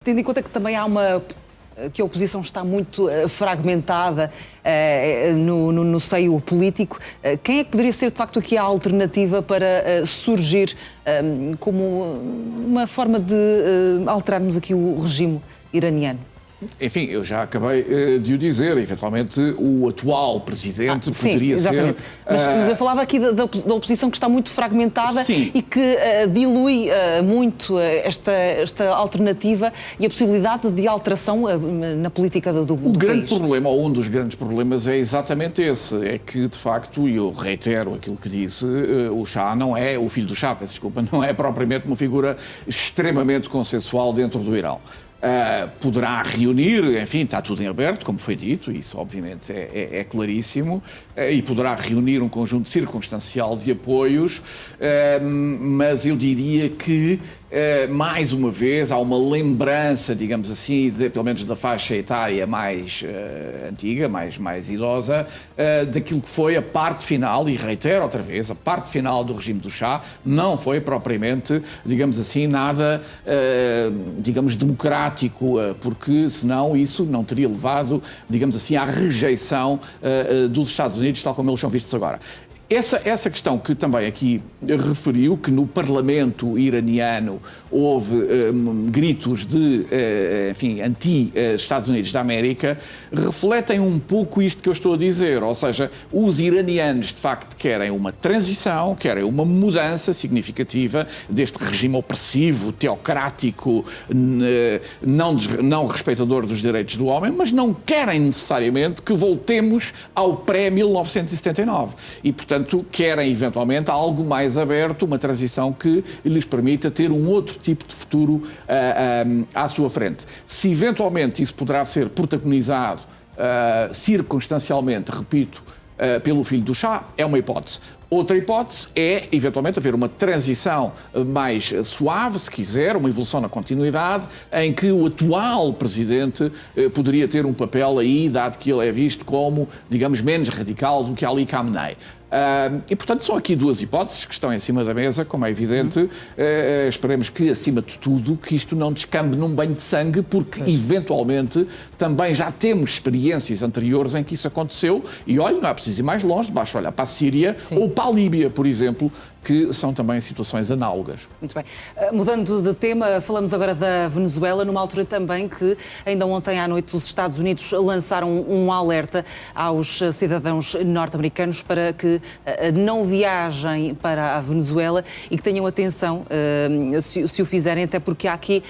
Tendo em conta que também há que a oposição está muito fragmentada no seio político, quem é que poderia ser de facto aqui a alternativa para surgir como uma forma de alterarmos aqui o regime iraniano? Enfim, eu já acabei de o dizer, eventualmente o atual presidente poderia exatamente. ser... Mas eu falava aqui da oposição que está muito fragmentada e que dilui muito esta alternativa e a possibilidade de alteração na política do país. O grande problema, ou um dos grandes problemas, é exatamente esse, é que de facto, e eu reitero aquilo que disse, o Shah não é, o filho do Shah, peço desculpa, não é propriamente uma figura extremamente consensual dentro do Irão. Poderá reunir, enfim, está tudo em aberto, como foi dito, isso obviamente é claríssimo, e poderá reunir um conjunto circunstancial de apoios, mas eu diria que, mais uma vez, há uma lembrança, digamos assim, pelo menos da faixa etária mais antiga, mais idosa, daquilo que foi a parte final, e reitero outra vez, a parte final do regime do Shah não foi propriamente, digamos assim, nada, digamos, democrático, porque senão isso não teria levado, digamos assim, à rejeição dos Estados Unidos, tal como eles são vistos agora. Essa questão que também aqui referiu, que no Parlamento iraniano houve gritos de, enfim, anti-Estados Unidos da América, refletem um pouco isto que eu estou a dizer. Ou seja, os iranianos, de facto, querem uma transição, querem uma mudança significativa deste regime opressivo, teocrático, não respeitador dos direitos do homem, mas não querem necessariamente que voltemos ao pré-1979. E, portanto, querem eventualmente algo mais aberto, uma transição que lhes permita ter um outro tipo de futuro à sua frente. Se eventualmente isso poderá ser protagonizado circunstancialmente, repito, pelo filho do Shah, é uma hipótese. Outra hipótese é, eventualmente, haver uma transição mais suave, se quiser, uma evolução na continuidade, em que o atual presidente poderia ter um papel aí, dado que ele é visto como, digamos, menos radical do que Ali Khamenei. E, portanto, são aqui duas hipóteses que estão em cima da mesa, como é evidente. Esperemos que, acima de tudo, que isto não descambe num banho de sangue, porque, eventualmente, também já temos experiências anteriores em que isso aconteceu. E, olha, não é preciso ir mais longe, basta olhar para a Síria ou para a Líbia, por exemplo, que são também situações análogas. Muito bem. Mudando de tema, falamos agora da Venezuela, numa altura também que, ainda ontem à noite, os Estados Unidos lançaram um alerta aos cidadãos norte-americanos para que não viajem para a Venezuela e que tenham atenção se o fizerem, até porque há aqui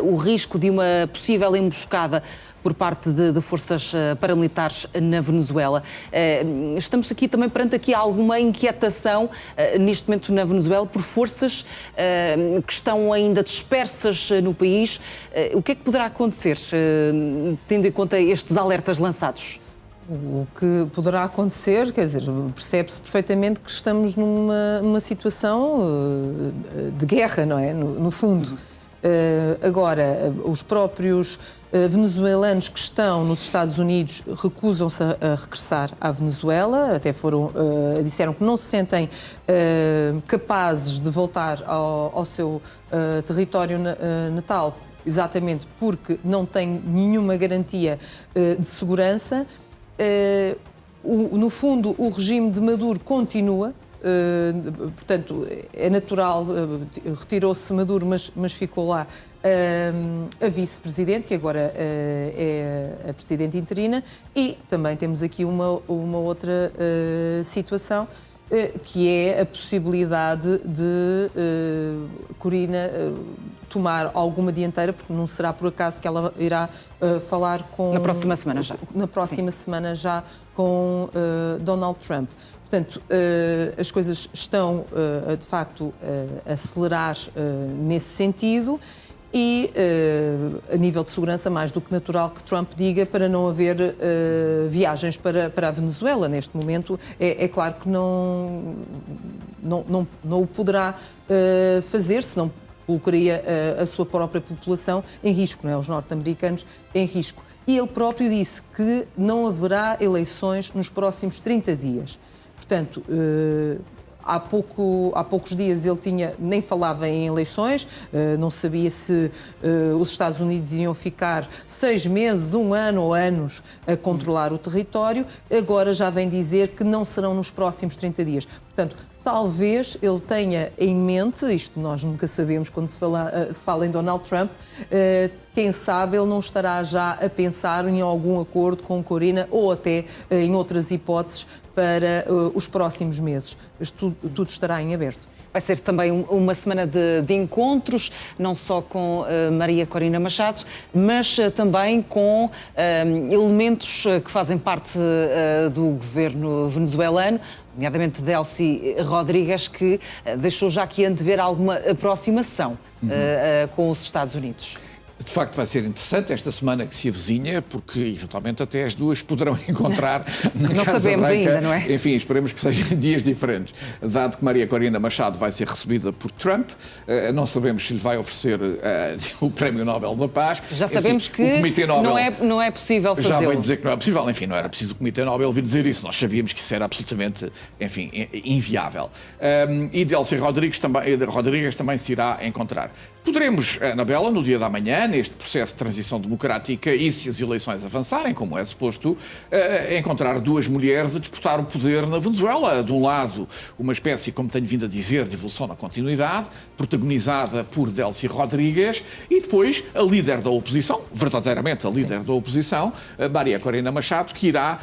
o risco de uma possível emboscada por parte de forças paramilitares na Venezuela. Estamos aqui também perante alguma inquietação neste momento na Venezuela por forças que estão ainda dispersas no país. O que é que poderá acontecer, tendo em conta estes alertas lançados? O que poderá acontecer, quer dizer, percebe-se perfeitamente que estamos numa situação de guerra, não é? No fundo. Agora, os próprios venezuelanos que estão nos Estados Unidos recusam-se a regressar à Venezuela, até disseram que não se sentem capazes de voltar ao seu território natal, exatamente porque não têm nenhuma garantia de segurança. No fundo, o regime de Maduro continua. Portanto, é natural, retirou-se Maduro, mas ficou lá a vice-presidente, que agora é a presidente interina, e também temos aqui uma outra situação, que é a possibilidade de Corina tomar alguma dianteira, porque não será por acaso que ela irá falar com... Na próxima semana já. Na próxima semana já com Donald Trump. Portanto, as coisas estão, de facto, a acelerar nesse sentido e, a nível de segurança, mais do que natural que Trump diga para não haver viagens para a Venezuela. Neste momento, é claro que não o poderá fazer, senão colocaria a sua própria população em risco, não é? Os norte-americanos em risco. E ele próprio disse que não haverá eleições nos próximos 30 dias. Portanto, há poucos dias ele nem falava em eleições, não sabia se os Estados Unidos iriam ficar 6 meses, 1 ano ou anos a controlar o território. Agora já vem dizer que não serão nos próximos 30 dias. Portanto, talvez ele tenha em mente, isto nós nunca sabemos quando se fala em Donald Trump, quem sabe ele não estará já a pensar em algum acordo com Corina ou até em outras hipóteses para os próximos meses. Tudo estará em aberto. Vai ser também uma semana de encontros, não só com Maria Corina Machado, mas também com elementos que fazem parte do governo venezuelano, nomeadamente Delcy Rodrigues, que deixou já aqui antever alguma aproximação com os Estados Unidos. De facto, vai ser interessante esta semana que se avizinha, porque eventualmente até as duas poderão encontrar na Não Casa sabemos Branca. ainda, não é? Enfim, esperemos que sejam dias diferentes. Dado que Maria Corina Machado vai ser recebida por Trump, não sabemos se lhe vai oferecer o Prémio Nobel da Paz. Já sabemos que o Comitê Nobel não é possível fazê-lo. já veio dizer que não é possível. Enfim, não era preciso o Comitê Nobel vir dizer isso. Nós sabíamos que isso era absolutamente, enfim, inviável. E Delcy Rodrigues também se irá encontrar. Poderemos, Anabela, no dia da manhã, neste processo de transição democrática e se as eleições avançarem, como é suposto, encontrar duas mulheres a disputar o poder na Venezuela. De um lado, uma espécie, como tenho vindo a dizer, de evolução na continuidade, protagonizada por Delcy Rodrigues, e depois a líder da oposição, verdadeiramente a líder da oposição, Maria Corina Machado, que irá,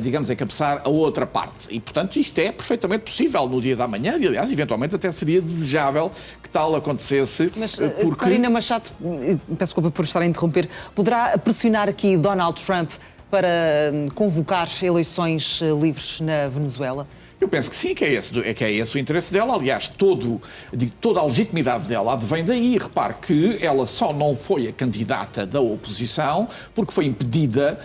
digamos, encabeçar a outra parte. E, portanto, isto é perfeitamente possível no dia da manhã, e, aliás, eventualmente até seria desejável que tal acontecesse. Mas porque... Corina Machado, peço desculpa por estar a interromper, poderá pressionar aqui Donald Trump para convocar eleições livres na Venezuela? Eu penso que sim, que é esse o interesse dela. Aliás, toda a legitimidade dela advém daí. Repare que ela só não foi a candidata da oposição porque foi impedida,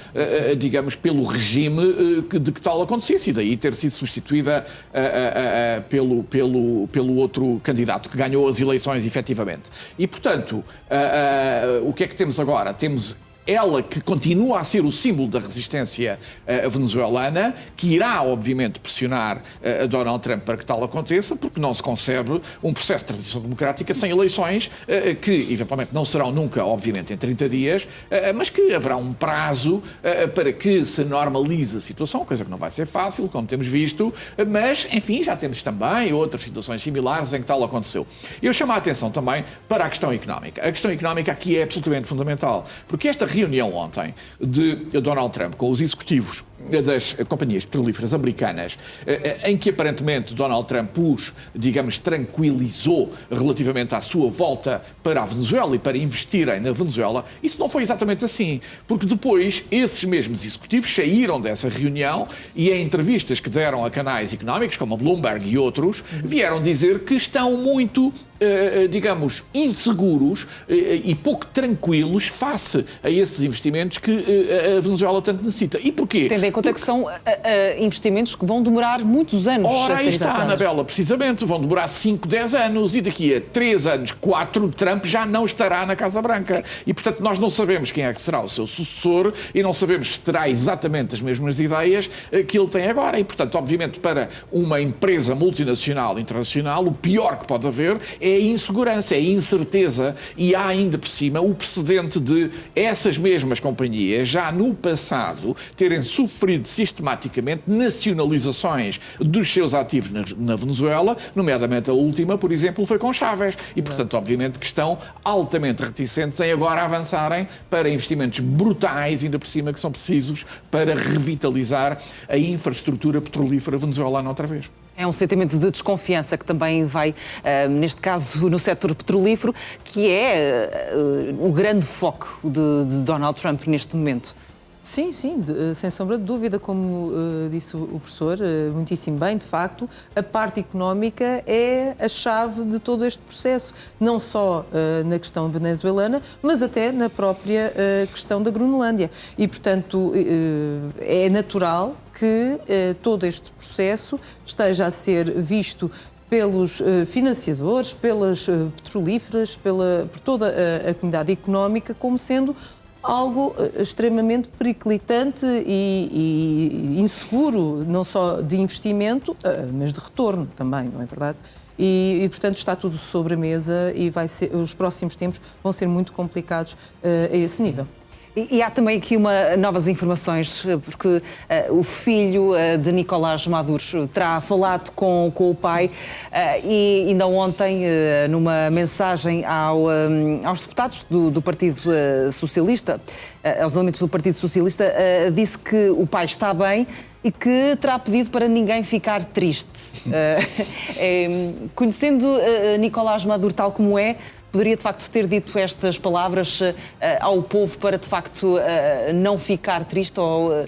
digamos, pelo regime de que tal acontecesse, e daí ter sido substituída pelo outro candidato que ganhou as eleições, efetivamente. E, portanto, o que é que temos agora? Temos ela que continua a ser o símbolo da resistência venezuelana, que irá, obviamente, pressionar Donald Trump para que tal aconteça, porque não se concebe um processo de transição democrática sem eleições, que, eventualmente, não serão nunca, obviamente, em 30 dias, mas que haverá um prazo para que se normalize a situação, coisa que não vai ser fácil, como temos visto, mas, enfim, já temos também outras situações similares em que tal aconteceu. Eu chamo a atenção também para a questão económica. A questão económica aqui é absolutamente fundamental, porque esta reunião ontem de Donald Trump com os executivos das companhias petrolíferas americanas, em que aparentemente Donald Trump os, digamos, tranquilizou relativamente à sua volta para a Venezuela e para investirem na Venezuela, isso não foi exatamente assim, porque depois esses mesmos executivos saíram dessa reunião e em entrevistas que deram a canais económicos, como a Bloomberg e outros, vieram dizer que estão muito, digamos, inseguros e pouco tranquilos face a esses investimentos que a Venezuela tanto necessita. E porquê? Tendo em conta que são investimentos que vão demorar muitos anos. Ora, aí está, Anabela, precisamente, vão demorar 5, 10 anos e daqui a 3 anos, 4, Trump já não estará na Casa Branca. E, portanto, nós não sabemos quem é que será o seu sucessor e não sabemos se terá exatamente as mesmas ideias que ele tem agora. E, portanto, obviamente, para uma empresa multinacional, internacional, o pior que pode haver é a insegurança, é a incerteza, e há ainda por cima o precedente de essas mesmas companhias já no passado terem sofrido sistematicamente nacionalizações dos seus ativos na Venezuela, nomeadamente a última, por exemplo, foi com Chávez. E, portanto, obviamente que estão altamente reticentes em agora avançarem para investimentos brutais, ainda por cima, que são precisos para revitalizar a infraestrutura petrolífera venezuelana outra vez. É um sentimento de desconfiança que também vai, neste caso, no setor petrolífero, que é o grande foco de Donald Trump neste momento. Sim, sem sombra de dúvida, como disse o professor, muitíssimo bem, de facto, a parte económica é a chave de todo este processo, não só na questão venezuelana, mas até na própria questão da Groenlândia. E, portanto, é natural que todo este processo esteja a ser visto pelos financiadores, pelas petrolíferas, por toda a comunidade económica, como sendo algo extremamente periclitante e inseguro, não só de investimento, mas de retorno também, não é verdade? E, portanto, está tudo sobre a mesa e os próximos tempos vão ser muito complicados a esse nível. E há também aqui novas informações, porque o filho de Nicolás Maduro terá falado com o pai e ainda ontem, numa mensagem aos deputados do Partido Socialista, aos elementos do Partido Socialista, disse que o pai está bem e que terá pedido para ninguém ficar triste. Conhecendo Nicolás Maduro tal como é, poderia, de facto, ter dito estas palavras ao povo para, de facto, não ficar triste ou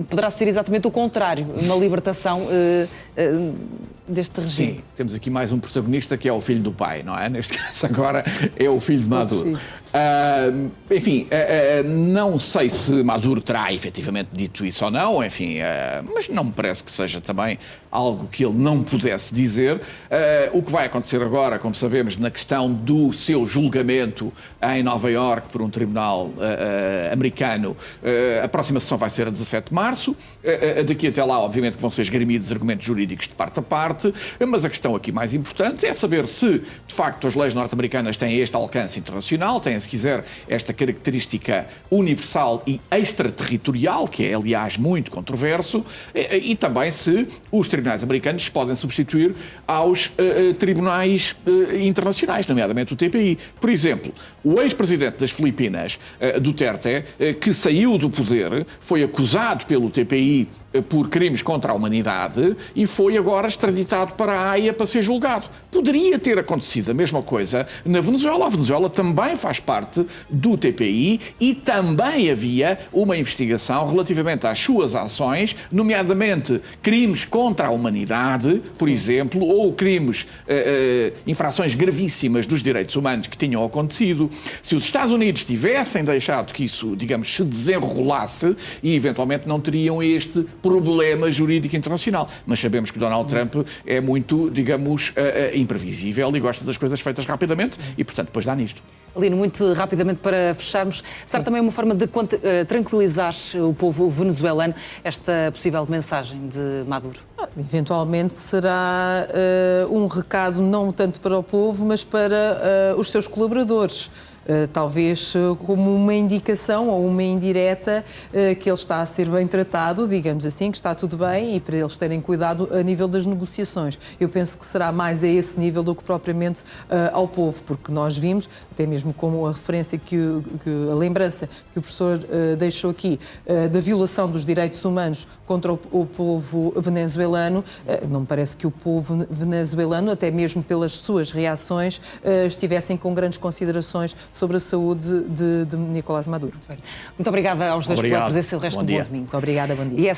poderá ser exatamente o contrário, uma libertação deste regime? Sim, temos aqui mais um protagonista que é o filho do pai, não é? Neste caso agora é o filho de Maduro. Enfim, não sei se Maduro terá efetivamente dito isso ou não, enfim, mas não me parece que seja também algo que ele não pudesse dizer. O que vai acontecer agora, como sabemos, na questão do seu julgamento em Nova Iorque por um tribunal americano, a próxima sessão vai ser a 17 de março. Daqui até lá, obviamente, que vão ser esgrimidos argumentos jurídicos de parte a parte, mas a questão aqui mais importante é saber se, de facto, as leis norte-americanas têm este alcance internacional, têm, se quiser, esta característica universal e extraterritorial, que é, aliás, muito controverso, e também se os tribunais americanos podem substituir aos tribunais internacionais, nomeadamente o TPI. Por exemplo, o ex-presidente das Filipinas, Duterte, que saiu do poder, foi acusado pelo TPI por crimes contra a humanidade e foi agora extraditado para a Haia para ser julgado. Poderia ter acontecido a mesma coisa na Venezuela. A Venezuela também faz parte do TPI e também havia uma investigação relativamente às suas ações, nomeadamente crimes contra a humanidade, por exemplo, ou crimes, infrações gravíssimas dos direitos humanos que tinham acontecido. Se os Estados Unidos tivessem deixado que isso, digamos, se desenrolasse e eventualmente não teriam este problema jurídico internacional. Mas sabemos que Donald Trump é muito, digamos, imprevisível e gosta das coisas feitas rapidamente e, portanto, depois dá nisto. Lino, muito rapidamente para fecharmos, será também uma forma de tranquilizar o povo venezuelano esta possível mensagem de Maduro? Eventualmente será um recado não tanto para o povo, mas para os seus colaboradores. Talvez como uma indicação ou uma indireta que ele está a ser bem tratado, digamos assim, que está tudo bem e para eles terem cuidado a nível das negociações. Eu penso que será mais a esse nível do que propriamente ao povo, porque nós vimos, até mesmo como a referência a lembrança que o professor deixou aqui, da violação dos direitos humanos contra o povo venezuelano, não me parece que o povo venezuelano, até mesmo pelas suas reações, estivessem com grandes considerações sobre a saúde de Nicolás Maduro. Muito obrigada aos dois pela presença e o resto do bom domingo. Muito obrigada, bom dia.